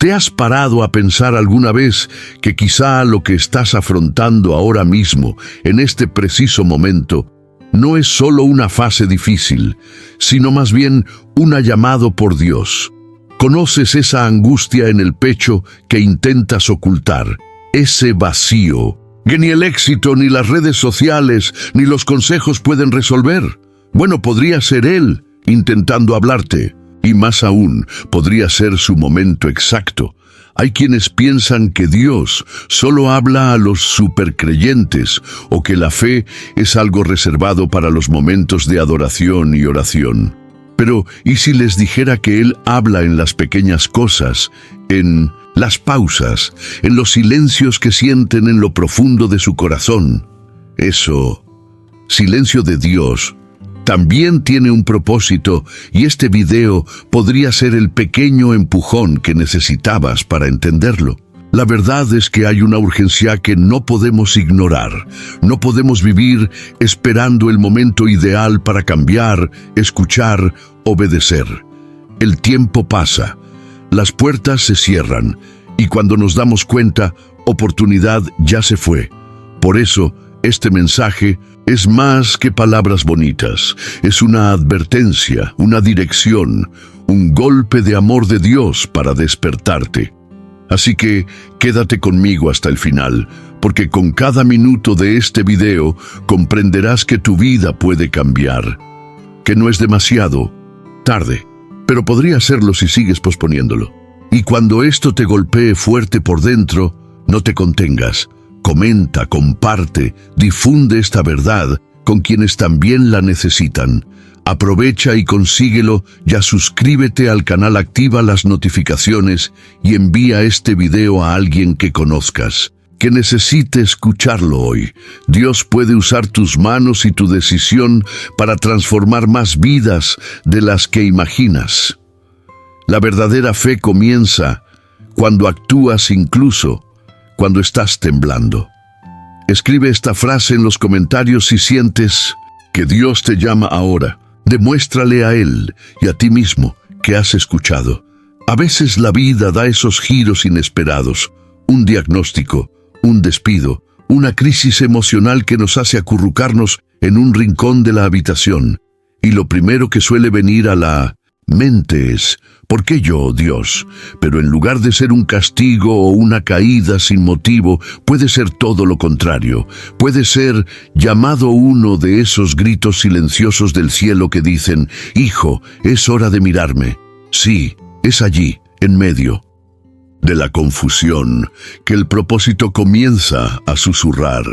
¿Te has parado a pensar alguna vez que quizá lo que estás afrontando ahora mismo, en este preciso momento, no es solo una fase difícil, sino más bien un llamado por Dios? ¿Conoces esa angustia en el pecho que intentas ocultar? Ese vacío que ni el éxito, ni las redes sociales, ni los consejos pueden resolver. Bueno, podría ser Él intentando hablarte. Y más aún, podría ser su momento exacto. Hay quienes piensan que Dios solo habla a los supercreyentes o que la fe es algo reservado para los momentos de adoración y oración. Pero, ¿y si les dijera que Él habla en las pequeñas cosas, en las pausas, en los silencios que sienten en lo profundo de su corazón? Eso, silencio de Dios, también tiene un propósito, y este video podría ser el pequeño empujón que necesitabas para entenderlo. La verdad es que hay una urgencia que no podemos ignorar. No podemos vivir esperando el momento ideal para cambiar, escuchar, obedecer. El tiempo pasa, las puertas se cierran, y cuando nos damos cuenta, oportunidad ya se fue. Por eso, este mensaje es más que palabras bonitas. Es una advertencia, una dirección, un golpe de amor de Dios para despertarte. Así que quédate conmigo hasta el final, porque con cada minuto de este video comprenderás que tu vida puede cambiar, que no es demasiado tarde, pero podría serlo si sigues posponiéndolo. Y cuando esto te golpee fuerte por dentro, no te contengas. Comenta, comparte, difunde esta verdad con quienes también la necesitan. Aprovecha y consíguelo, ya suscríbete al canal, activa las notificaciones y envía este video a alguien que conozcas, que necesite escucharlo hoy. Dios puede usar tus manos y tu decisión para transformar más vidas de las que imaginas. La verdadera fe comienza cuando actúas, incluso cuando estás temblando. Escribe esta frase en los comentarios si sientes que Dios te llama ahora. Demuéstrale a Él y a ti mismo que has escuchado. A veces la vida da esos giros inesperados, un diagnóstico, un despido, una crisis emocional que nos hace acurrucarnos en un rincón de la habitación. Y lo primero que suele venir a la mente es: ¿por qué yo, Dios? Pero en lugar de ser un castigo o una caída sin motivo, puede ser todo lo contrario. Puede ser llamado uno de esos gritos silenciosos del cielo que dicen: Hijo, es hora de mirarme. Sí, es allí, en medio de la confusión, que el propósito comienza a susurrar.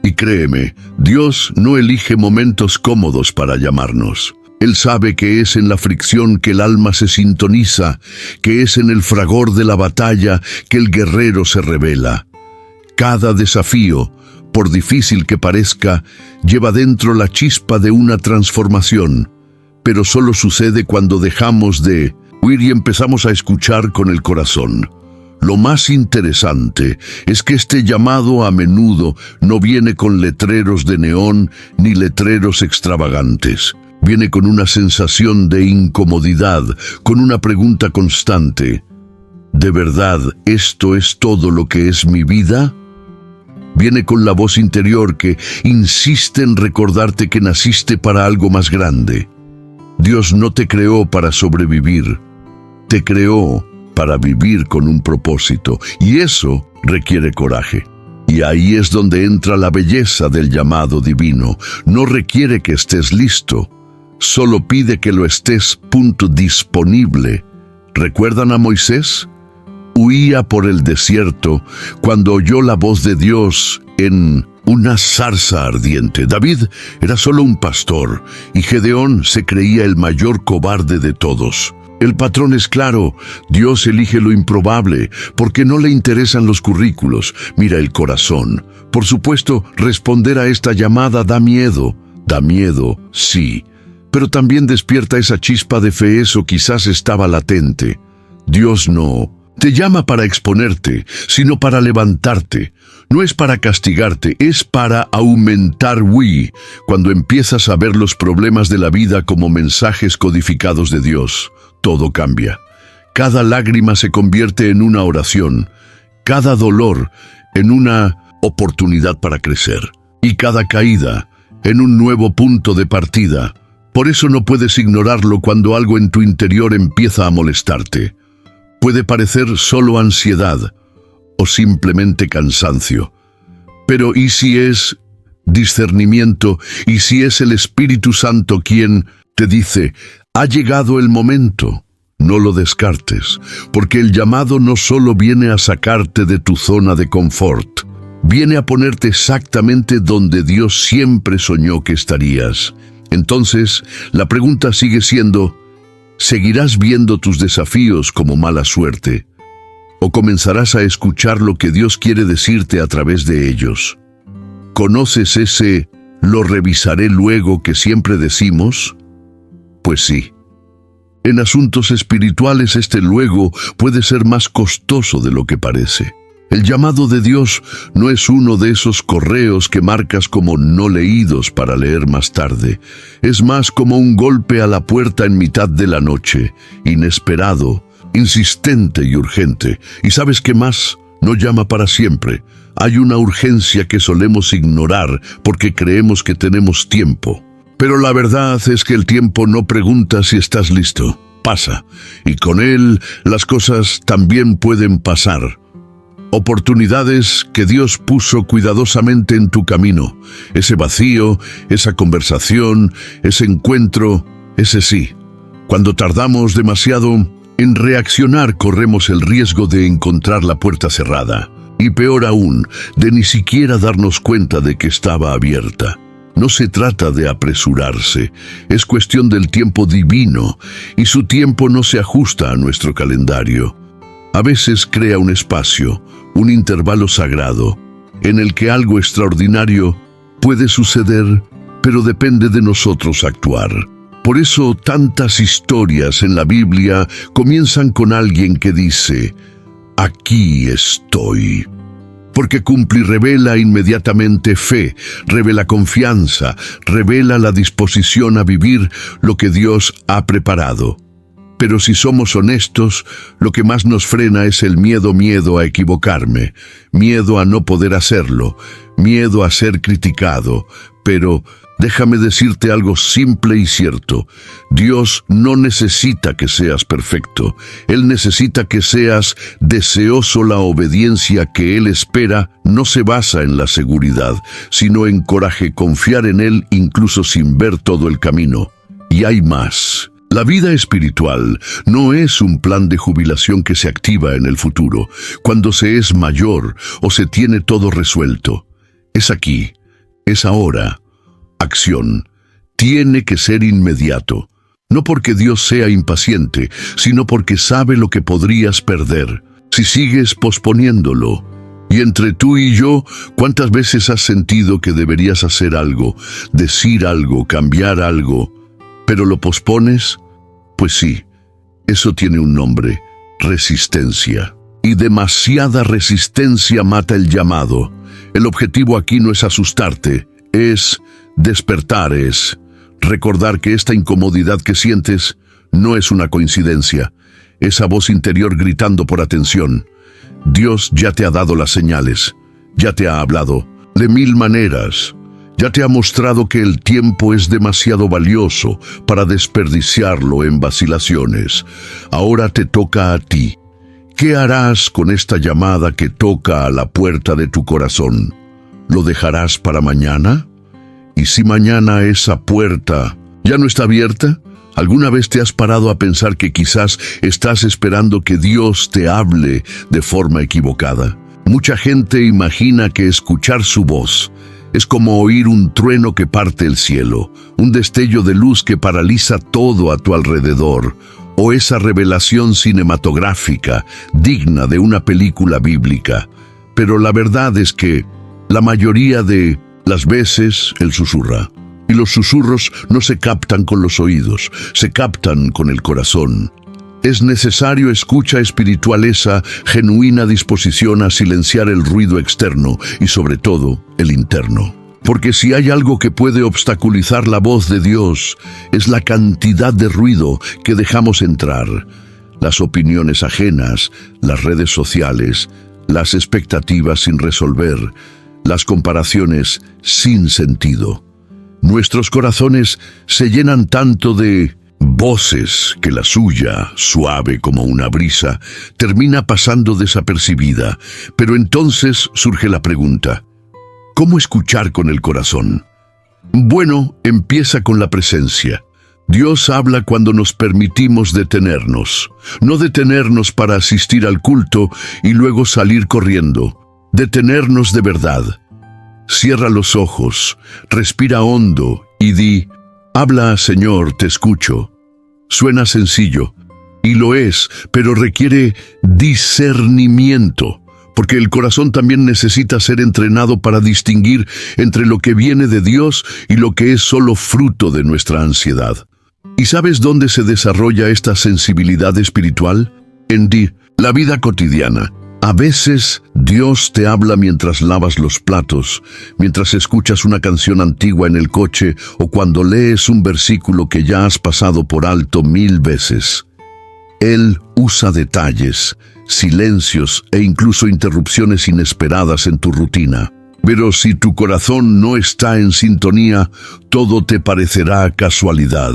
Y créeme, Dios no elige momentos cómodos para llamarnos. Él sabe que es en la fricción que el alma se sintoniza, que es en el fragor de la batalla que el guerrero se revela. Cada desafío, por difícil que parezca, lleva dentro la chispa de una transformación, pero solo sucede cuando dejamos de huir y empezamos a escuchar con el corazón. Lo más interesante es que este llamado a menudo no viene con letreros de neón ni letreros extravagantes. Viene con una sensación de incomodidad, con una pregunta constante: ¿de verdad esto es todo lo que es mi vida? Viene con la voz interior que insiste en recordarte que naciste para algo más grande. Dios no te creó para sobrevivir, te creó para vivir con un propósito, y eso requiere coraje. Y ahí es donde entra la belleza del llamado divino. No requiere que estés listo, solo pide que lo estés. Disponible. ¿Recuerdan a Moisés? Huía por el desierto cuando oyó la voz de Dios en una zarza ardiente. David era solo un pastor y Gedeón se creía el mayor cobarde de todos. El patrón es claro: Dios elige lo improbable porque no le interesan los currículos, mira el corazón. Por supuesto, responder a esta llamada da miedo, sí. Pero también despierta esa chispa de fe, eso quizás estaba latente. Dios no te llama para exponerte, sino para levantarte. No es para castigarte, es para aumentar. Cuando empiezas a ver los problemas de la vida como mensajes codificados de Dios, todo cambia. Cada lágrima se convierte en una oración, cada dolor en una oportunidad para crecer, y cada caída en un nuevo punto de partida. Por eso no puedes ignorarlo cuando algo en tu interior empieza a molestarte. Puede parecer solo ansiedad o simplemente cansancio. Pero ¿y si es discernimiento? ¿Y si es el Espíritu Santo quien te dice, ha llegado el momento? No lo descartes, porque el llamado no solo viene a sacarte de tu zona de confort, viene a ponerte exactamente donde Dios siempre soñó que estarías. Entonces, la pregunta sigue siendo, ¿seguirás viendo tus desafíos como mala suerte? ¿O comenzarás a escuchar lo que Dios quiere decirte a través de ellos? ¿Conoces ese «lo revisaré luego» que siempre decimos? Pues sí. En asuntos espirituales este luego puede ser más costoso de lo que parece. El llamado de Dios no es uno de esos correos que marcas como no leídos para leer más tarde. Es más como un golpe a la puerta en mitad de la noche, inesperado, insistente y urgente. ¿Y sabes qué más? No llama para siempre. Hay una urgencia que solemos ignorar porque creemos que tenemos tiempo. Pero la verdad es que el tiempo no pregunta si estás listo. Pasa. Y con él las cosas también pueden pasar. Oportunidades que Dios puso cuidadosamente en tu camino. Ese vacío, esa conversación, ese encuentro, ese sí. Cuando tardamos demasiado en reaccionar, corremos el riesgo de encontrar la puerta cerrada. Y peor aún, de ni siquiera darnos cuenta de que estaba abierta. No se trata de apresurarse, es cuestión del tiempo divino, y su tiempo no se ajusta a nuestro calendario. A veces crea un espacio, un intervalo sagrado, en el que algo extraordinario puede suceder, pero depende de nosotros actuar. Por eso tantas historias en la Biblia comienzan con alguien que dice, «Aquí estoy». Porque cumple y revela inmediatamente fe, revela confianza, revela la disposición a vivir lo que Dios ha preparado. Pero si somos honestos, lo que más nos frena es el miedo a equivocarme, miedo a no poder hacerlo, miedo a ser criticado. Pero déjame decirte algo simple y cierto. Dios no necesita que seas perfecto. Él necesita que seas deseoso. La obediencia que Él espera no se basa en la seguridad, sino en coraje, confiar en Él incluso sin ver todo el camino. Y hay más. La vida espiritual no es un plan de jubilación que se activa en el futuro, cuando se es mayor o se tiene todo resuelto. Es aquí, es ahora. Acción. Tiene que ser inmediato. No porque Dios sea impaciente, sino porque sabe lo que podrías perder si sigues posponiéndolo. Y entre tú y yo, ¿cuántas veces has sentido que deberías hacer algo, decir algo, cambiar algo, pero lo pospones? Pues sí, eso tiene un nombre: resistencia. Y demasiada resistencia mata el llamado. El objetivo aquí no es asustarte, es despertar, es recordar que esta incomodidad que sientes no es una coincidencia. Esa voz interior gritando por atención. Dios ya te ha dado las señales, ya te ha hablado de mil maneras, ya te ha mostrado que el tiempo es demasiado valioso para desperdiciarlo en vacilaciones. Ahora te toca a ti. ¿Qué harás con esta llamada que toca a la puerta de tu corazón? ¿Lo dejarás para mañana? ¿Y si mañana esa puerta ya no está abierta? ¿Alguna vez te has parado a pensar que quizás estás esperando que Dios te hable de forma equivocada? Mucha gente imagina que escuchar su voz es como oír un trueno que parte el cielo, un destello de luz que paraliza todo a tu alrededor, o esa revelación cinematográfica digna de una película bíblica. Pero la verdad es que la mayoría de las veces Él susurra. Y los susurros no se captan con los oídos, se captan con el corazón. Es necesario escucha espiritual, esa genuina disposición a silenciar el ruido externo y sobre todo el interno. Porque si hay algo que puede obstaculizar la voz de Dios, es la cantidad de ruido que dejamos entrar. las opiniones ajenas, las redes sociales, las expectativas sin resolver, las comparaciones sin sentido. Nuestros corazones se llenan tanto de voces que la suya, suave como una brisa, termina pasando desapercibida. Pero entonces surge la pregunta: ¿cómo escuchar con el corazón? Bueno, empieza con la presencia. Dios habla cuando nos permitimos detenernos. No detenernos para asistir al culto y luego salir corriendo. Detenernos de verdad. Cierra los ojos, respira hondo y di: habla, Señor, te escucho. Suena sencillo, y lo es, pero requiere discernimiento, porque el corazón también necesita ser entrenado para distinguir entre lo que viene de Dios y lo que es solo fruto de nuestra ansiedad. ¿Y sabes dónde se desarrolla esta sensibilidad espiritual? En la vida cotidiana. A veces Dios te habla mientras lavas los platos, mientras escuchas una canción antigua en el coche o cuando lees un versículo que ya has pasado por alto 1000 veces. Él usa detalles, silencios e incluso interrupciones inesperadas en tu rutina. Pero si tu corazón no está en sintonía, todo te parecerá casualidad.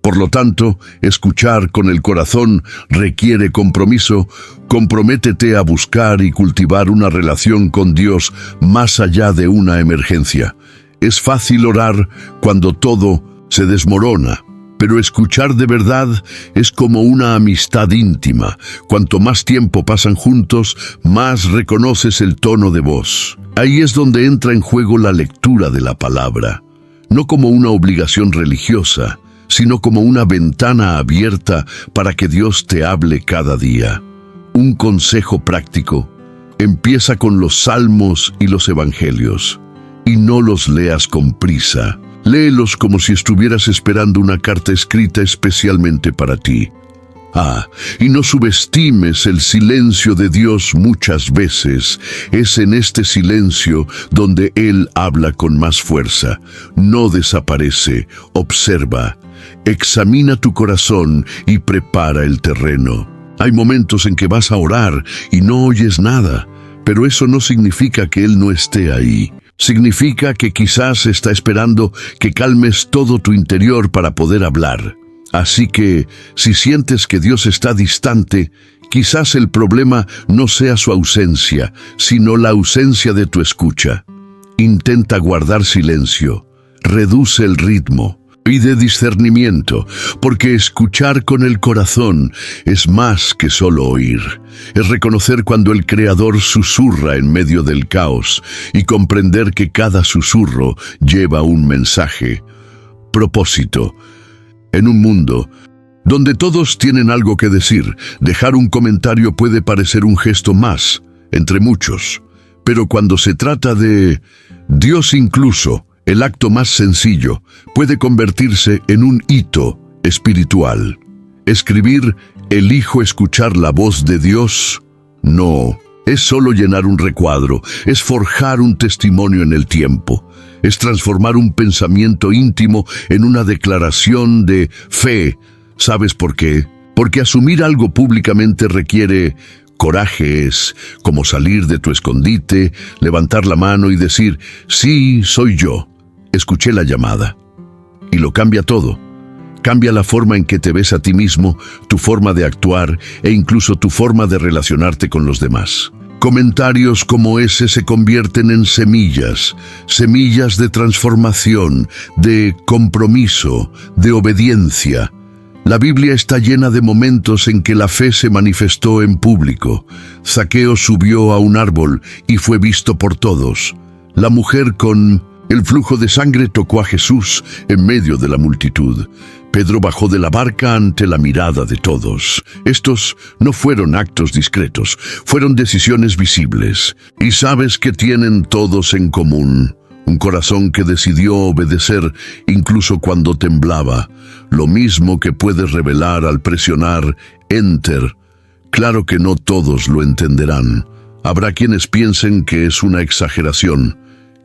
Por lo tanto, escuchar con el corazón requiere compromiso. Comprométete a buscar y cultivar una relación con Dios más allá de una emergencia. Es fácil orar cuando todo se desmorona, pero escuchar de verdad es como una amistad íntima. Cuanto más tiempo pasan juntos, más reconoces el tono de voz. Ahí es donde entra en juego la lectura de la palabra, no como una obligación religiosa, sino como una ventana abierta para que Dios te hable cada día. Un consejo práctico: empieza con los salmos y los evangelios, y no los leas con prisa. Léelos como si estuvieras esperando una carta escrita especialmente para ti. Y no subestimes el silencio de Dios. Muchas veces es en este silencio donde Él habla con más fuerza. No desaparece, observa, examina tu corazón y prepara el terreno. Hay momentos en que vas a orar y no oyes nada, pero eso no significa que Él no esté ahí. Significa que quizás está esperando que calmes todo tu interior para poder hablar. Así que, si sientes que Dios está distante, quizás el problema no sea su ausencia, sino la ausencia de tu escucha. Intenta guardar silencio, reduce el ritmo, pide discernimiento, porque escuchar con el corazón es más que solo oír. Es reconocer cuando el Creador susurra en medio del caos y comprender que cada susurro lleva un mensaje. Propósito. En un mundo donde todos tienen algo que decir, dejar un comentario puede parecer un gesto más, entre muchos. Pero cuando se trata de Dios, incluso el acto más sencillo puede convertirse en un hito espiritual. Escribir «Elijo escuchar la voz de Dios» no es solo llenar un recuadro, es forjar un testimonio en el tiempo. Es transformar un pensamiento íntimo en una declaración de fe. ¿Sabes por qué? Porque asumir algo públicamente requiere coraje. Es como salir de tu escondite, levantar la mano y decir: sí, soy yo. Escuché la llamada. Y lo cambia todo. Cambia la forma en que te ves a ti mismo, tu forma de actuar e incluso tu forma de relacionarte con los demás. Comentarios como ese se convierten en semillas, semillas de transformación, de compromiso, de obediencia. La Biblia está llena de momentos en que la fe se manifestó en público. Zaqueo subió a un árbol y fue visto por todos. La mujer con el flujo de sangre tocó a Jesús en medio de la multitud. Pedro bajó de la barca ante la mirada de todos. Estos no fueron actos discretos, fueron decisiones visibles. ¿Y sabes qué tienen todos en común? Un corazón que decidió obedecer incluso cuando temblaba. Lo mismo que puedes revelar al presionar Enter. Claro que no todos lo entenderán. Habrá quienes piensen que es una exageración,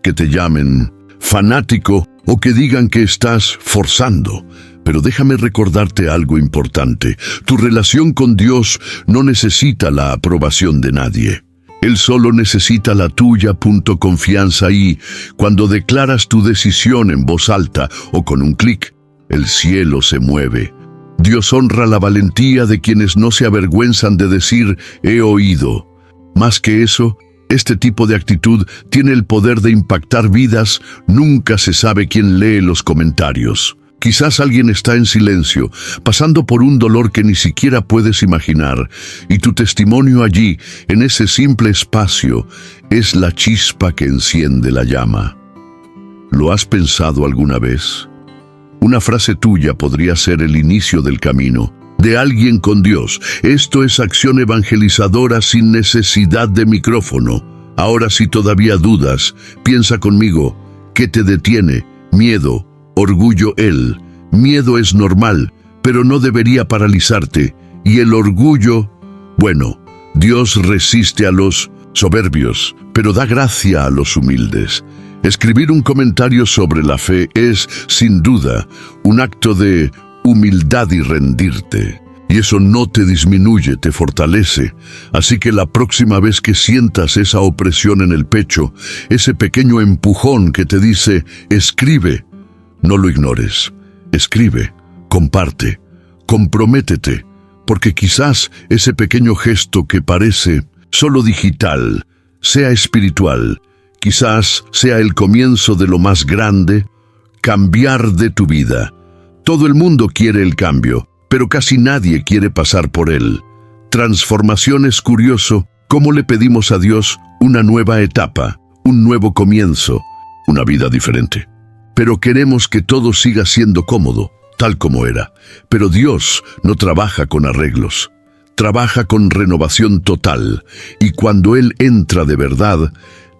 que te llamen fanático o que digan que estás forzando. Pero déjame recordarte algo importante. Tu relación con Dios no necesita la aprobación de nadie. Él solo necesita la tuya. Confianza y cuando declaras tu decisión en voz alta o con un clic, el cielo se mueve. Dios honra la valentía de quienes no se avergüenzan de decir «he oído». Más que eso, este tipo de actitud tiene el poder de impactar vidas. Nunca se sabe quién lee los comentarios. Quizás alguien está en silencio, pasando por un dolor que ni siquiera puedes imaginar, y tu testimonio allí, en ese simple espacio, es la chispa que enciende la llama. ¿Lo has pensado alguna vez? Una frase tuya podría ser el inicio del camino de alguien con Dios. Esto es acción evangelizadora sin necesidad de micrófono. Ahora, si todavía dudas, piensa conmigo. ¿Qué te detiene? Miedo. Orgullo. El miedo es normal, pero no debería paralizarte. Y el orgullo, bueno, Dios resiste a los soberbios, pero da gracia a los humildes. Escribir un comentario sobre la fe es, sin duda, un acto de humildad y rendirte. Y eso no te disminuye, te fortalece. Así que la próxima vez que sientas esa opresión en el pecho, ese pequeño empujón que te dice, escribe, no lo ignores. Escribe, comparte, comprométete, porque quizás ese pequeño gesto que parece solo digital, sea espiritual. Quizás sea el comienzo de lo más grande, cambiar de tu vida. Todo el mundo quiere el cambio, pero casi nadie quiere pasar por él. Transformación es curioso cómo le pedimos a Dios una nueva etapa, un nuevo comienzo, una vida diferente. Pero queremos que todo siga siendo cómodo, tal como era. Pero Dios no trabaja con arreglos, trabaja con renovación total. Y cuando Él entra de verdad,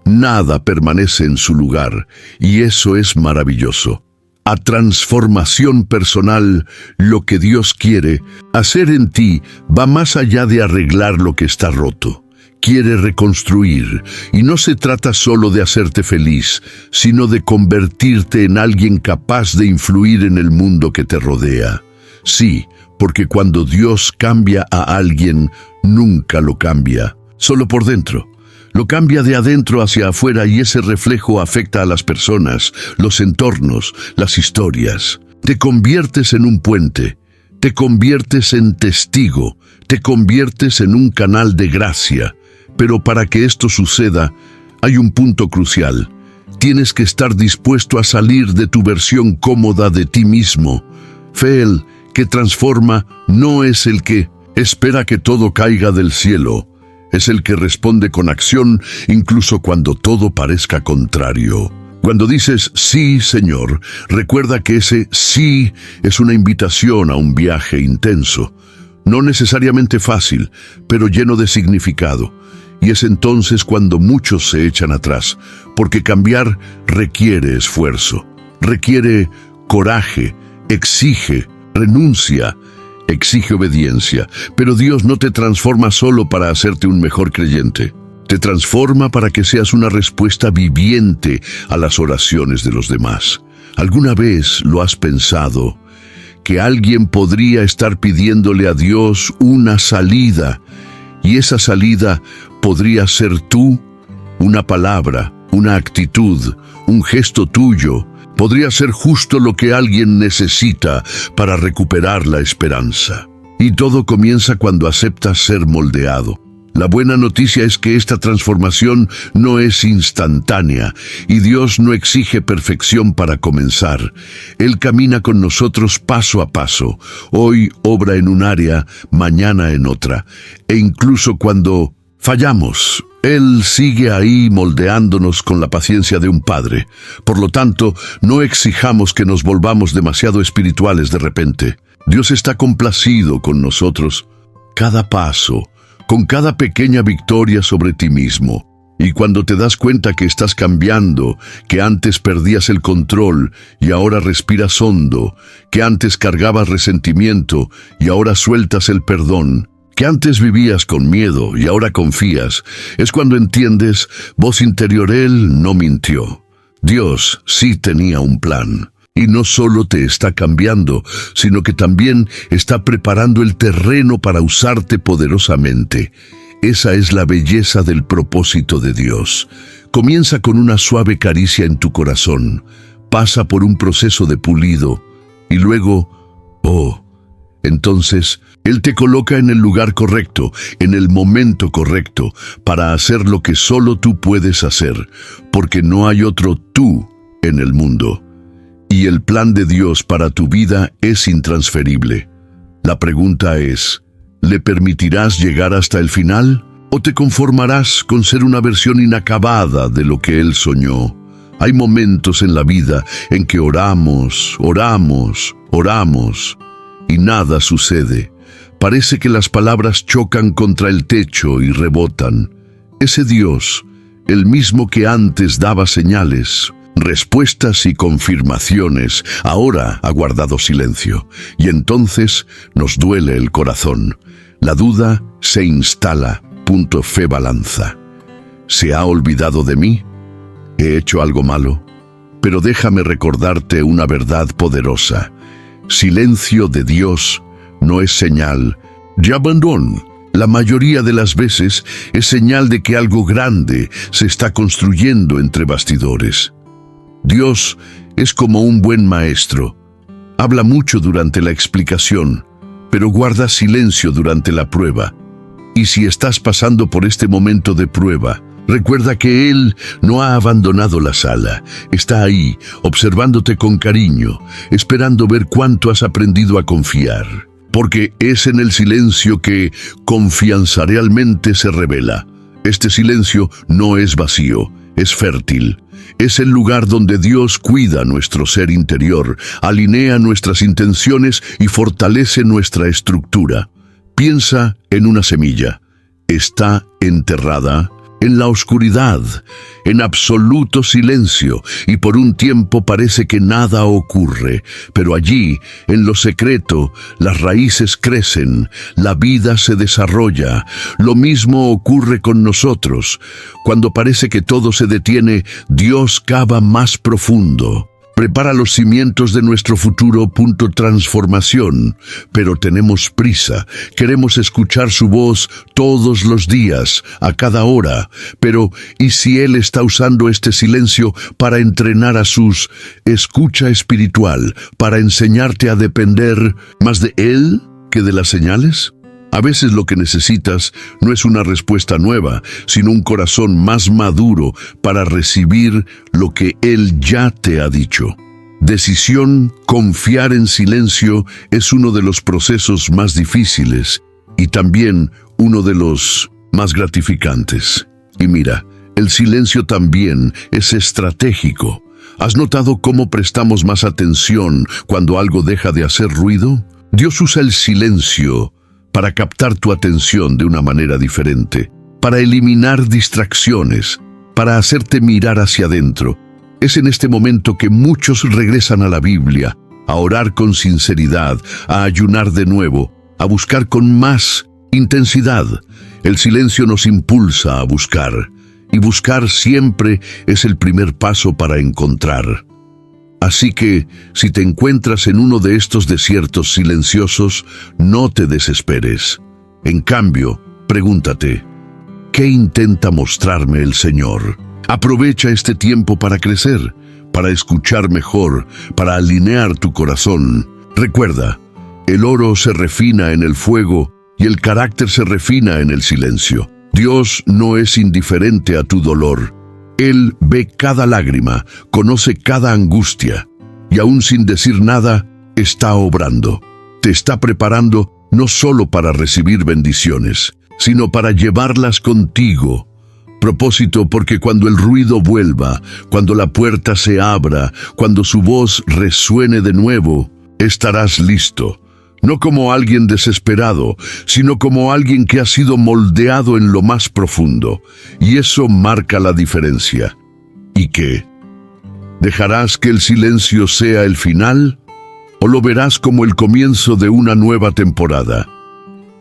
nada permanece en su lugar, y eso es maravilloso. A transformación personal, lo que Dios quiere hacer en ti va más allá de arreglar lo que está roto. Quiere reconstruir, y no se trata solo de hacerte feliz, sino de convertirte en alguien capaz de influir en el mundo que te rodea. Sí, porque cuando Dios cambia a alguien, nunca lo cambia solo por dentro. Lo cambia de adentro hacia afuera, y ese reflejo afecta a las personas, los entornos, las historias. Te conviertes en un puente, te conviertes en testigo, te conviertes en un canal de gracia. Pero para que esto suceda, hay un punto crucial. Tienes que estar dispuesto a salir de tu versión cómoda de ti mismo. El que transforma no es el que espera que todo caiga del cielo. Es el que responde con acción, incluso cuando todo parezca contrario. Cuando dices sí, Señor, recuerda que ese sí es una invitación a un viaje intenso. No necesariamente fácil, pero lleno de significado. Y es entonces cuando muchos se echan atrás, porque cambiar requiere esfuerzo, requiere coraje, exige renuncia, exige obediencia. Pero Dios no te transforma solo para hacerte un mejor creyente. Te transforma para que seas una respuesta viviente a las oraciones de los demás. ¿Alguna vez lo has pensado? Que alguien podría estar pidiéndole a Dios una salida, y esa salida podría ser tú. Una palabra, una actitud, un gesto tuyo, podría ser justo lo que alguien necesita para recuperar la esperanza. Y todo comienza cuando aceptas ser moldeado. La buena noticia es que esta transformación no es instantánea, y Dios no exige perfección para comenzar. Él camina con nosotros paso a paso. Hoy obra en un área, mañana en otra. E incluso cuando fallamos, Él sigue ahí moldeándonos con la paciencia de un padre. Por lo tanto, no exijamos que nos volvamos demasiado espirituales de repente. Dios está complacido con nosotros cada paso, con cada pequeña victoria sobre ti mismo. Y cuando te das cuenta que estás cambiando, que antes perdías el control y ahora respiras hondo, que antes cargabas resentimiento y ahora sueltas el perdón, que antes vivías con miedo y ahora confías, es cuando entiendes, voz interior, Él no mintió. Dios sí tenía un plan. Y no solo te está cambiando, sino que también está preparando el terreno para usarte poderosamente. Esa es la belleza del propósito de Dios. Comienza con una suave caricia en tu corazón, pasa por un proceso de pulido, y luego, entonces, Él te coloca en el lugar correcto, en el momento correcto, para hacer lo que solo tú puedes hacer, porque no hay otro tú en el mundo. Y el plan de Dios para tu vida es intransferible. La pregunta es, ¿le permitirás llegar hasta el final? ¿O te conformarás con ser una versión inacabada de lo que Él soñó? Hay momentos en la vida en que oramos, y nada sucede. Parece que las palabras chocan contra el techo y rebotan. Ese Dios, el mismo que antes daba señales, respuestas y confirmaciones, ahora ha guardado silencio, y entonces nos duele el corazón. La duda se instala. Fe balanza. ¿Se ha olvidado de mí? ¿He hecho algo malo? Pero déjame recordarte una verdad poderosa. Silencio de Dios no es señal de abandono. La mayoría de las veces es señal de que algo grande se está construyendo entre bastidores. Dios es como un buen maestro. Habla mucho durante la explicación, pero guarda silencio durante la prueba. Y si estás pasando por este momento de prueba, recuerda que Él no ha abandonado la sala. Está ahí, observándote con cariño, esperando ver cuánto has aprendido a confiar. Porque es en el silencio que confianza realmente se revela. Este silencio no es vacío, es fértil. Es el lugar donde Dios cuida nuestro ser interior, alinea nuestras intenciones y fortalece nuestra estructura. Piensa en una semilla. Está enterrada en la oscuridad, en absoluto silencio, y por un tiempo parece que nada ocurre, pero allí, en lo secreto, las raíces crecen, la vida se desarrolla. Lo mismo ocurre con nosotros. Cuando parece que todo se detiene, Dios cava más profundo. Prepara los cimientos de nuestro futuro. Transformación. Pero tenemos prisa. Queremos escuchar su voz todos los días, a cada hora. Pero, ¿y si Él está usando este silencio para entrenar a sus escucha espiritual, para enseñarte a depender más de Él que de las señales? A veces lo que necesitas no es una respuesta nueva, sino un corazón más maduro para recibir lo que Él ya te ha dicho. Decisión, confiar en silencio es uno de los procesos más difíciles y también uno de los más gratificantes. Y mira, el silencio también es estratégico. ¿Has notado cómo prestamos más atención cuando algo deja de hacer ruido? Dios usa el silencio para captar tu atención de una manera diferente, para eliminar distracciones, para hacerte mirar hacia adentro. Es en este momento que muchos regresan a la Biblia, a orar con sinceridad, a ayunar de nuevo, a buscar con más intensidad. El silencio nos impulsa a buscar, y buscar siempre es el primer paso para encontrar. Así que, si te encuentras en uno de estos desiertos silenciosos, no te desesperes. En cambio, pregúntate, ¿qué intenta mostrarme el Señor? Aprovecha este tiempo para crecer, para escuchar mejor, para alinear tu corazón. Recuerda, el oro se refina en el fuego y el carácter se refina en el silencio. Dios no es indiferente a tu dolor. Él ve cada lágrima, conoce cada angustia, y aún sin decir nada, está obrando. Te está preparando no solo para recibir bendiciones, sino para llevarlas contigo. Propósito, porque cuando el ruido vuelva, cuando la puerta se abra, cuando su voz resuene de nuevo, estarás listo. No como alguien desesperado, sino como alguien que ha sido moldeado en lo más profundo. Y eso marca la diferencia. ¿Y qué? ¿Dejarás que el silencio sea el final? ¿O lo verás como el comienzo de una nueva temporada?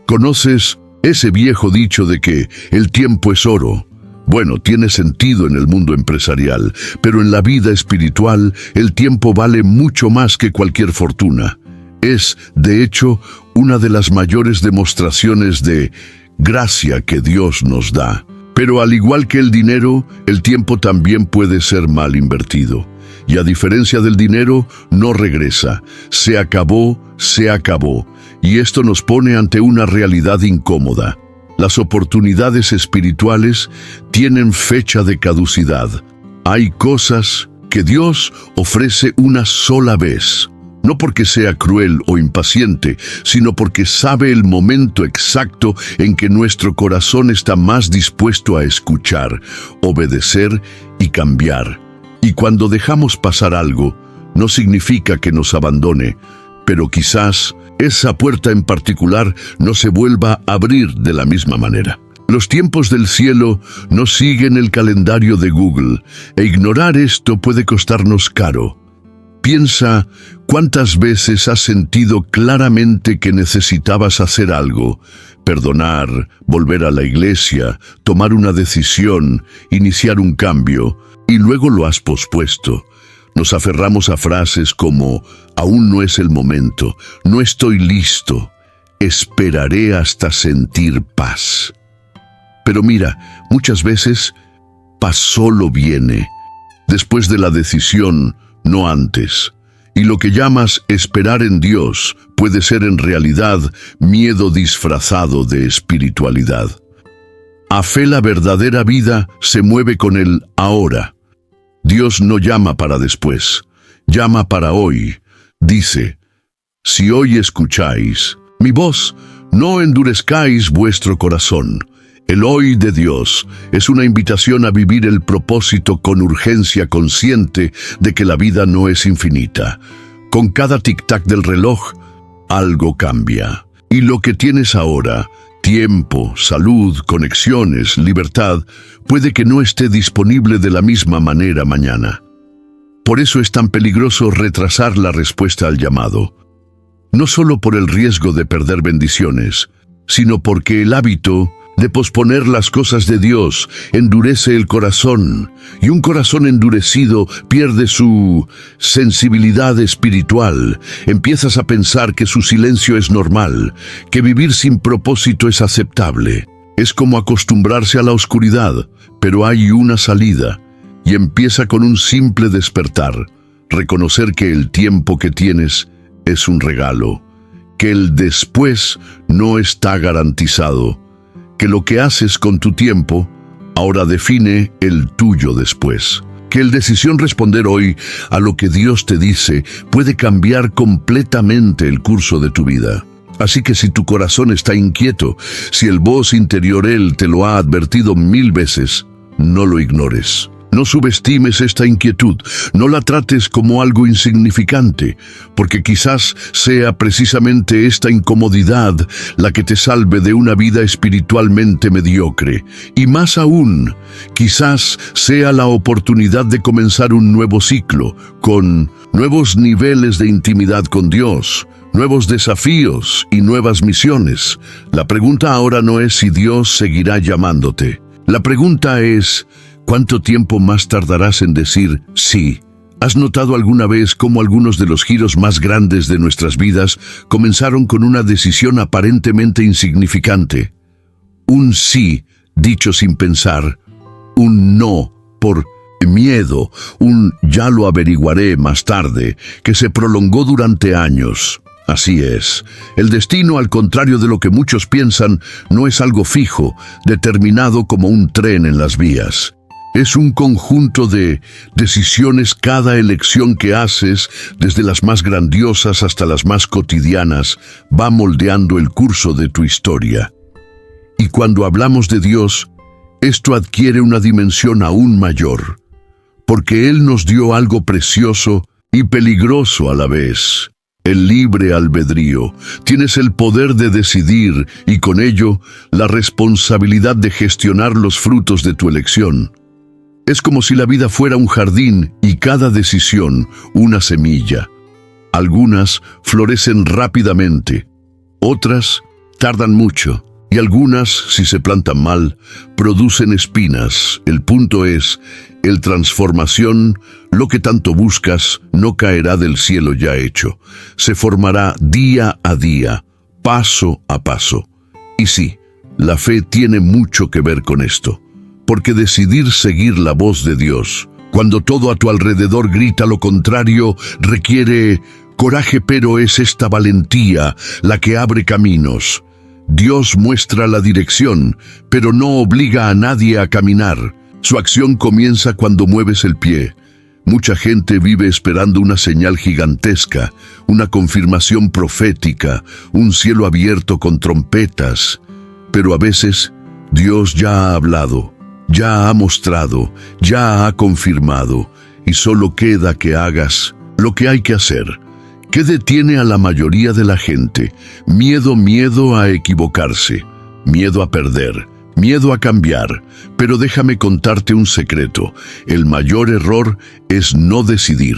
¿Conoces ese viejo dicho de que el tiempo es oro? Bueno, tiene sentido en el mundo empresarial, pero en la vida espiritual el tiempo vale mucho más que cualquier fortuna. Es, de hecho, una de las mayores demostraciones de gracia que Dios nos da. Pero al igual que el dinero, el tiempo también puede ser mal invertido. Y a diferencia del dinero, no regresa. Se acabó, se acabó. Y esto nos pone ante una realidad incómoda. Las oportunidades espirituales tienen fecha de caducidad. Hay cosas que Dios ofrece una sola vez. No porque sea cruel o impaciente, sino porque sabe el momento exacto en que nuestro corazón está más dispuesto a escuchar, obedecer y cambiar. Y cuando dejamos pasar algo, no significa que nos abandone, pero quizás esa puerta en particular no se vuelva a abrir de la misma manera. Los tiempos del cielo no siguen el calendario de Google, e ignorar esto puede costarnos caro. Piensa cuántas veces has sentido claramente que necesitabas hacer algo, perdonar, volver a la iglesia, tomar una decisión, iniciar un cambio, y luego lo has pospuesto. Nos aferramos a frases como, aún no es el momento, no estoy listo, esperaré hasta sentir paz. Pero mira, muchas veces, paz solo viene después de la decisión, no antes. Y lo que llamas esperar en Dios puede ser en realidad miedo disfrazado de espiritualidad. A fe la verdadera vida se mueve con el ahora. Dios no llama para después, llama para hoy. Dice, si hoy escucháis mi voz, no endurezcáis vuestro corazón. El hoy de Dios es una invitación a vivir el propósito con urgencia consciente de que la vida no es infinita. Con cada tic-tac del reloj, algo cambia. Y lo que tienes ahora, tiempo, salud, conexiones, libertad, puede que no esté disponible de la misma manera mañana. Por eso es tan peligroso retrasar la respuesta al llamado. No solo por el riesgo de perder bendiciones, sino porque el hábito de posponer las cosas de Dios endurece el corazón, y un corazón endurecido pierde su sensibilidad espiritual. Empiezas a pensar que su silencio es normal, que vivir sin propósito es aceptable. Es como acostumbrarse a la oscuridad, pero hay una salida, y empieza con un simple despertar, reconocer que el tiempo que tienes es un regalo, que el después no está garantizado, que lo que haces con tu tiempo ahora define el tuyo después. Que la decisión responder hoy a lo que Dios te dice puede cambiar completamente el curso de tu vida. Así que si tu corazón está inquieto, si el voz interior Él te lo ha advertido 1000 veces, no lo ignores. No subestimes esta inquietud, no la trates como algo insignificante, porque quizás sea precisamente esta incomodidad la que te salve de una vida espiritualmente mediocre. Y más aún, quizás sea la oportunidad de comenzar un nuevo ciclo, con nuevos niveles de intimidad con Dios, nuevos desafíos y nuevas misiones. La pregunta ahora no es si Dios seguirá llamándote. La pregunta es, ¿cuánto tiempo más tardarás en decir sí? ¿Has notado alguna vez cómo algunos de los giros más grandes de nuestras vidas comenzaron con una decisión aparentemente insignificante? Un sí dicho sin pensar, un no por miedo, un ya lo averiguaré más tarde, que se prolongó durante años. Así es, el destino, al contrario de lo que muchos piensan, no es algo fijo, determinado como un tren en las vías. Es un conjunto de decisiones. Cada elección que haces, desde las más grandiosas hasta las más cotidianas, va moldeando el curso de tu historia. Y cuando hablamos de Dios, esto adquiere una dimensión aún mayor, porque Él nos dio algo precioso y peligroso a la vez: el libre albedrío. Tienes el poder de decidir y con ello la responsabilidad de gestionar los frutos de tu elección. Es como si la vida fuera un jardín y cada decisión una semilla. Algunas florecen rápidamente, otras tardan mucho, Y algunas, si se plantan mal, producen espinas. El punto es, el transformación, lo que tanto buscas, no caerá del cielo ya hecho. Se formará día a día, paso a paso. Y sí, la fe tiene mucho que ver con esto. Porque decidir seguir la voz de Dios, cuando todo a tu alrededor grita lo contrario, requiere coraje, pero es esta valentía la que abre caminos. Dios muestra la dirección, pero no obliga a nadie a caminar. Su acción comienza cuando mueves el pie. Mucha gente vive esperando una señal gigantesca, una confirmación profética, un cielo abierto con trompetas. Pero a veces, Dios ya ha hablado, ya ha mostrado, ya ha confirmado, y solo queda que hagas lo que hay que hacer. ¿Qué detiene a la mayoría de la gente? Miedo a equivocarse, miedo a perder, miedo a cambiar. Pero déjame contarte un secreto. El mayor error es no decidir,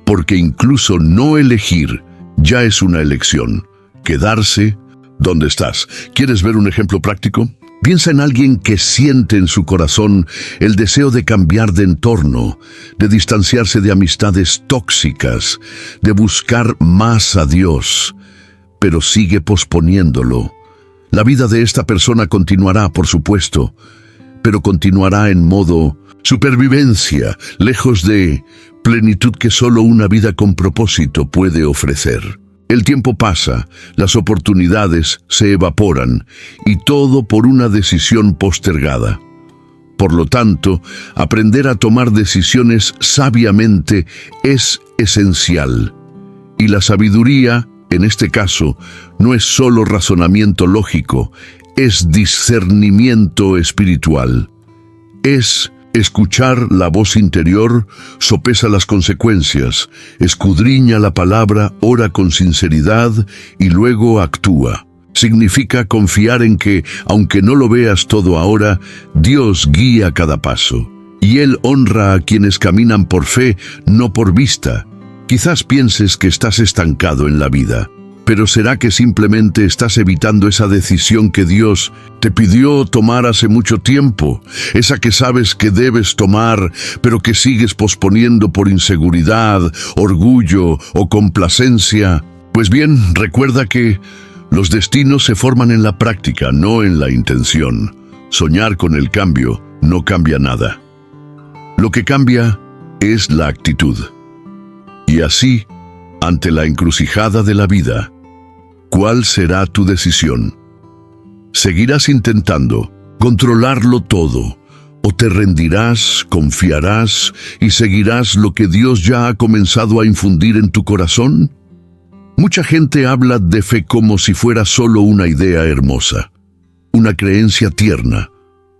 porque incluso no elegir ya es una elección. Quedarse donde estás. ¿Quieres ver un ejemplo práctico? Piensa en alguien que siente en su corazón el deseo de cambiar de entorno, de distanciarse de amistades tóxicas, de buscar más a Dios, pero sigue posponiéndolo. La vida de esta persona continuará, por supuesto, pero continuará en modo supervivencia, lejos de plenitud que solo una vida con propósito puede ofrecer. El tiempo pasa, las oportunidades se evaporan, y todo por una decisión postergada. Por lo tanto, aprender a tomar decisiones sabiamente es esencial. Y la sabiduría, en este caso, no es solo razonamiento lógico, es discernimiento espiritual. Es escuchar la voz interior, sopesa las consecuencias, escudriña la palabra, ora con sinceridad y luego actúa. Significa confiar en que, aunque no lo veas todo ahora, Dios guía cada paso. Y Él honra a quienes caminan por fe, no por vista. Quizás pienses que estás estancado en la vida, pero ¿será que simplemente estás evitando esa decisión que Dios te pidió tomar hace mucho tiempo? Esa que sabes que debes tomar, pero que sigues posponiendo por inseguridad, orgullo o complacencia. Pues bien, recuerda que los destinos se forman en la práctica, no en la intención. Soñar con el cambio no cambia nada. Lo que cambia es la actitud. Y así, ante la encrucijada de la vida, ¿cuál será tu decisión? ¿Seguirás intentando controlarlo todo? ¿O te rendirás, confiarás y seguirás lo que Dios ya ha comenzado a infundir en tu corazón? Mucha gente habla de fe como si fuera solo una idea hermosa, una creencia tierna,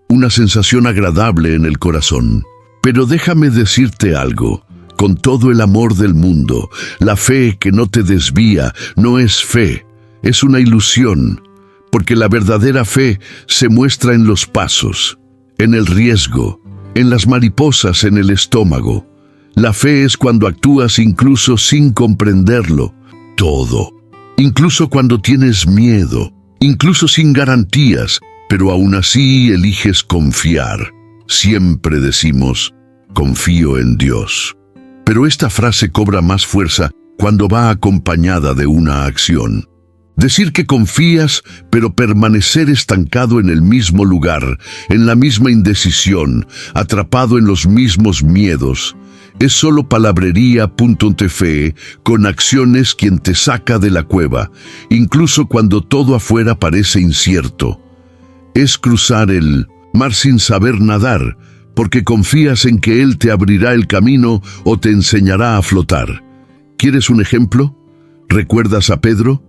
una sensación agradable en el corazón. Pero déjame decirte algo. Con todo el amor del mundo, la fe que no te desvía no es fe, es una ilusión, porque la verdadera fe se muestra en los pasos, en el riesgo, en las mariposas en el estómago. La fe es cuando actúas incluso sin comprenderlo todo, incluso cuando tienes miedo, incluso sin garantías, pero aún así eliges confiar. Siempre decimos, confío en Dios. Pero esta frase cobra más fuerza cuando va acompañada de una acción. Decir que confías, pero permanecer estancado en el mismo lugar, en la misma indecisión, atrapado en los mismos miedos, es solo palabrería. De fe, con acciones quien te saca de la cueva, incluso cuando todo afuera parece incierto. Es cruzar el mar sin saber nadar, porque confías en que Él te abrirá el camino o te enseñará a flotar. ¿Quieres un ejemplo? ¿Recuerdas a Pedro?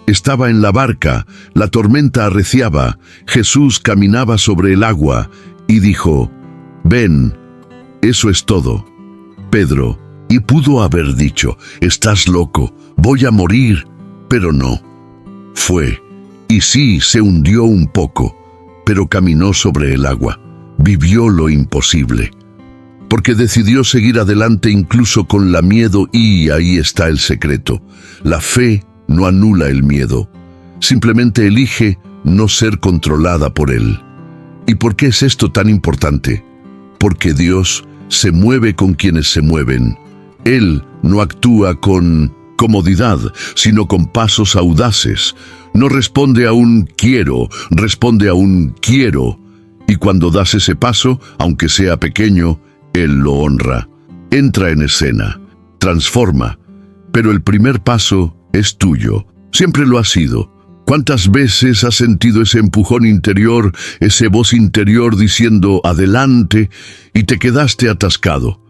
Estaba en la barca, la tormenta arreciaba, Jesús caminaba sobre el agua y dijo, «Ven». Eso es todo. Pedro, y pudo haber dicho, «Estás loco, voy a morir», pero no. Fue, y sí, se hundió un poco, pero caminó sobre el agua. Vivió lo imposible, porque decidió seguir adelante incluso con la miedo, y ahí está el secreto. La fe no anula el miedo, simplemente elige no ser controlada por Él. ¿Y por qué es esto tan importante? Porque Dios se mueve con quienes se mueven. Él no actúa con comodidad, sino con pasos audaces. No responde a un quiero, responde a un quiero. Y cuando das ese paso, aunque sea pequeño, Él lo honra. Entra en escena, transforma. Pero el primer paso es tuyo. Siempre lo ha sido. ¿Cuántas veces has sentido ese empujón interior, esa voz interior diciendo adelante y te quedaste atascado?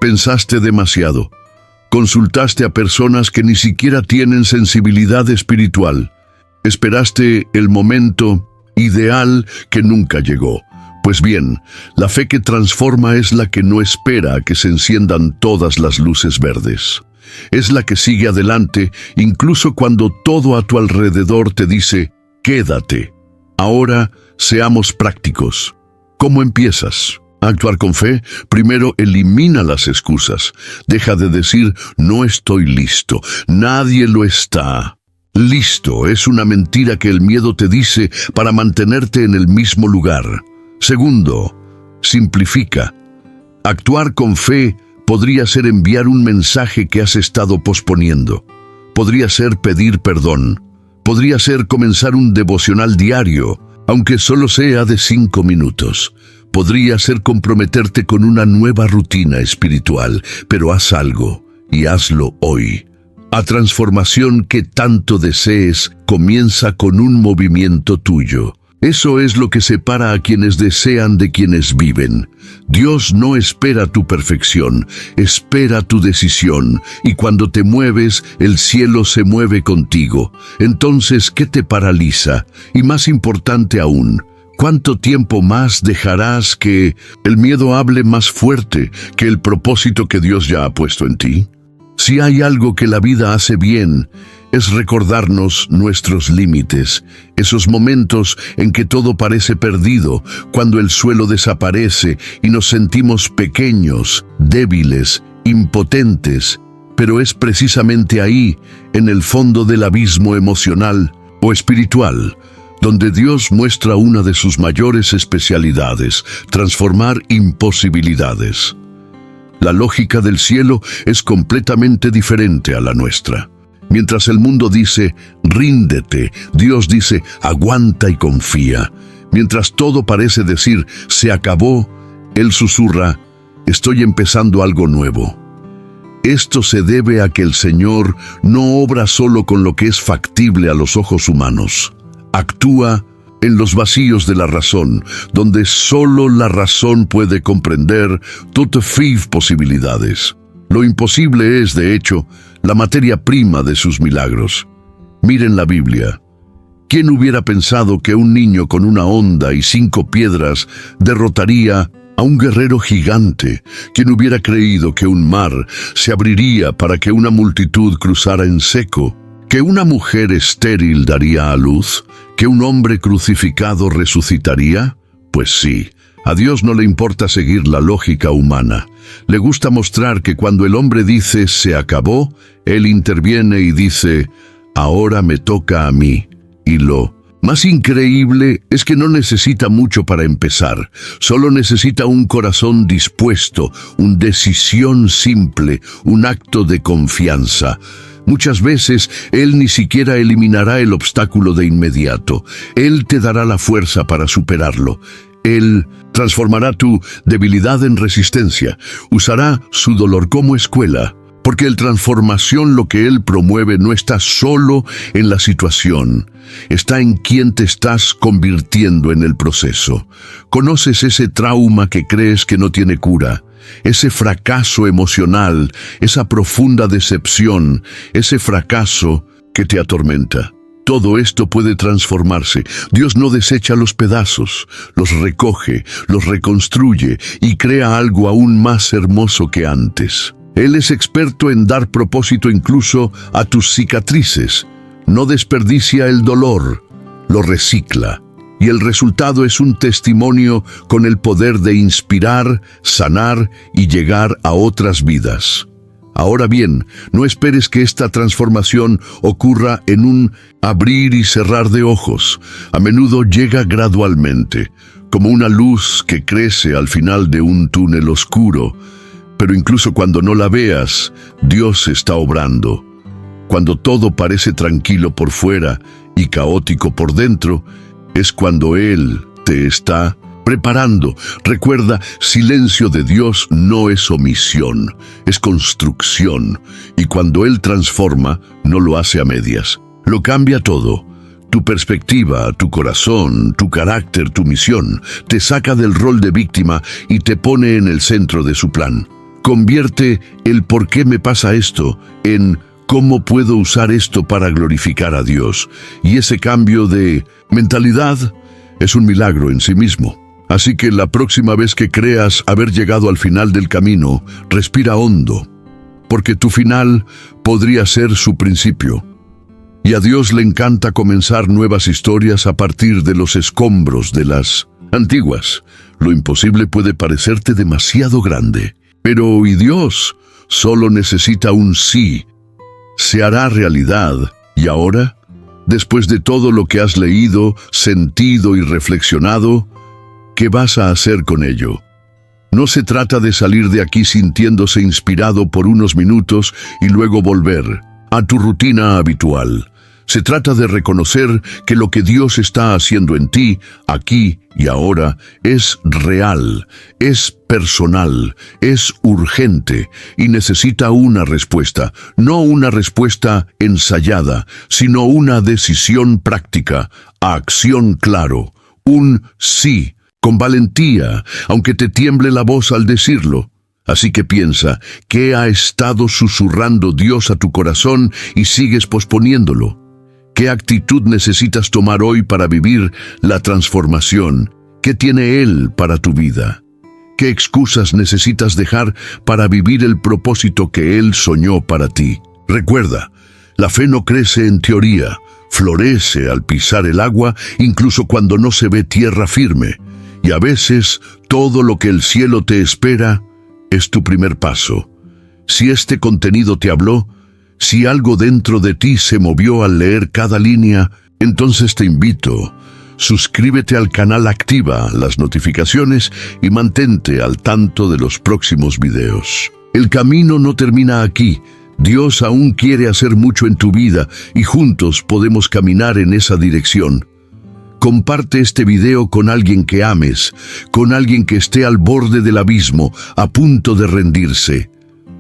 Pensaste demasiado. Consultaste a personas que ni siquiera tienen sensibilidad espiritual. Esperaste el momento ideal que nunca llegó. Pues bien, la fe que transforma es la que no espera a que se enciendan todas las luces verdes. Es la que sigue adelante, incluso cuando todo a tu alrededor te dice, quédate. Ahora, seamos prácticos. ¿Cómo empiezas a actuar con fe? Primero, elimina las excusas. Deja de decir, no estoy listo. Nadie lo está. Listo es una mentira que el miedo te dice para mantenerte en el mismo lugar. Segundo, simplifica. Actuar con fe podría ser enviar un mensaje que has estado posponiendo. Podría ser pedir perdón. Podría ser comenzar un devocional diario, aunque solo sea de 5 minutos. Podría ser comprometerte con una nueva rutina espiritual, pero haz algo y hazlo hoy. La transformación que tanto desees comienza con un movimiento tuyo. Eso es lo que separa a quienes desean de quienes viven. Dios no espera tu perfección, espera tu decisión, y cuando te mueves, el cielo se mueve contigo. Entonces, ¿qué te paraliza? Y más importante aún, ¿cuánto tiempo más dejarás que el miedo hable más fuerte que el propósito que Dios ya ha puesto en ti? Si hay algo que la vida hace bien, es recordarnos nuestros límites, esos momentos en que todo parece perdido, cuando el suelo desaparece y nos sentimos pequeños, débiles, impotentes. Pero es precisamente ahí, en el fondo del abismo emocional o espiritual, donde Dios muestra una de sus mayores especialidades, transformar imposibilidades. La lógica del cielo es completamente diferente a la nuestra. Mientras el mundo dice, ríndete, Dios dice, aguanta y confía. Mientras todo parece decir, se acabó, Él susurra, estoy empezando algo nuevo. Esto se debe a que el Señor no obra solo con lo que es factible a los ojos humanos. Actúa en los vacíos de la razón, donde solo la razón puede comprender toutes sus posibilidades. Lo imposible es, de hecho, la materia prima de sus milagros. Miren la Biblia. ¿Quién hubiera pensado que un niño con una honda y 5 piedras derrotaría a un guerrero gigante? ¿Quién hubiera creído que un mar se abriría para que una multitud cruzara en seco? ¿Que una mujer estéril daría a luz? ¿Que un hombre crucificado resucitaría? Pues sí. A Dios no le importa seguir la lógica humana. Le gusta mostrar que cuando el hombre dice se acabó, Él interviene y dice, ahora me toca a mí. Y lo más increíble es que no necesita mucho para empezar. Solo necesita un corazón dispuesto, una decisión simple, un acto de confianza. Muchas veces Él ni siquiera eliminará el obstáculo de inmediato. Él te dará la fuerza para superarlo. Él transformará tu debilidad en resistencia. Usará su dolor como escuela. Porque en transformación lo que Él promueve no está solo en la situación, está en quién te estás convirtiendo en el proceso. ¿Conoces ese trauma que crees que no tiene cura? Ese fracaso emocional, esa profunda decepción, ese fracaso que te atormenta. Todo esto puede transformarse. Dios no desecha los pedazos, los recoge, los reconstruye y crea algo aún más hermoso que antes. Él es experto en dar propósito incluso a tus cicatrices. No desperdicia el dolor, lo recicla. Y el resultado es un testimonio con el poder de inspirar, sanar y llegar a otras vidas. Ahora bien, no esperes que esta transformación ocurra en un abrir y cerrar de ojos. A menudo llega gradualmente, como una luz que crece al final de un túnel oscuro. Pero incluso cuando no la veas, Dios está obrando. Cuando todo parece tranquilo por fuera y caótico por dentro, es cuando Él te está preparando. Recuerda, silencio de Dios no es omisión, es construcción. Y cuando Él transforma, no lo hace a medias. Lo cambia todo. Tu perspectiva, tu corazón, tu carácter, tu misión. Te saca del rol de víctima y te pone en el centro de su plan. Convierte el ¿por qué me pasa esto? En ¿cómo puedo usar esto para glorificar a Dios? Y ese cambio de mentalidad es un milagro en sí mismo. Así que la próxima vez que creas haber llegado al final del camino, respira hondo, porque tu final podría ser su principio. Y a Dios le encanta comenzar nuevas historias a partir de los escombros de las antiguas. Lo imposible puede parecerte demasiado grande, pero ¿y Dios? Solo necesita un sí. Se hará realidad. ¿Y ahora? Después de todo lo que has leído, sentido y reflexionado, ¿qué vas a hacer con ello? No se trata de salir de aquí sintiéndose inspirado por unos minutos y luego volver a tu rutina habitual. Se trata de reconocer que lo que Dios está haciendo en ti, aquí y ahora, es real, es personal, es urgente y necesita una respuesta, no una respuesta ensayada, sino una decisión práctica, acción claro, un sí, con valentía, aunque te tiemble la voz al decirlo. Así que piensa, ¿qué ha estado susurrando Dios a tu corazón y sigues posponiéndolo? ¿Qué actitud necesitas tomar hoy para vivir la transformación? ¿Qué tiene Él para tu vida? ¿Qué excusas necesitas dejar para vivir el propósito que Él soñó para ti? Recuerda, la fe no crece en teoría, florece al pisar el agua, incluso cuando no se ve tierra firme. Y a veces, todo lo que el cielo te espera es tu primer paso. Si este contenido te habló, si algo dentro de ti se movió al leer cada línea, entonces te invito, suscríbete al canal, activa las notificaciones y mantente al tanto de los próximos videos. El camino no termina aquí. Dios aún quiere hacer mucho en tu vida y juntos podemos caminar en esa dirección. Comparte este video con alguien que ames, con alguien que esté al borde del abismo, a punto de rendirse.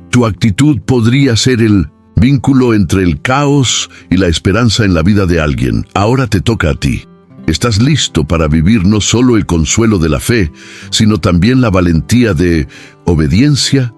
Tu actitud podría ser el vínculo entre el caos y la esperanza en la vida de alguien. Ahora te toca a ti. ¿Estás listo para vivir no solo el consuelo de la fe, sino también la valentía de obediencia?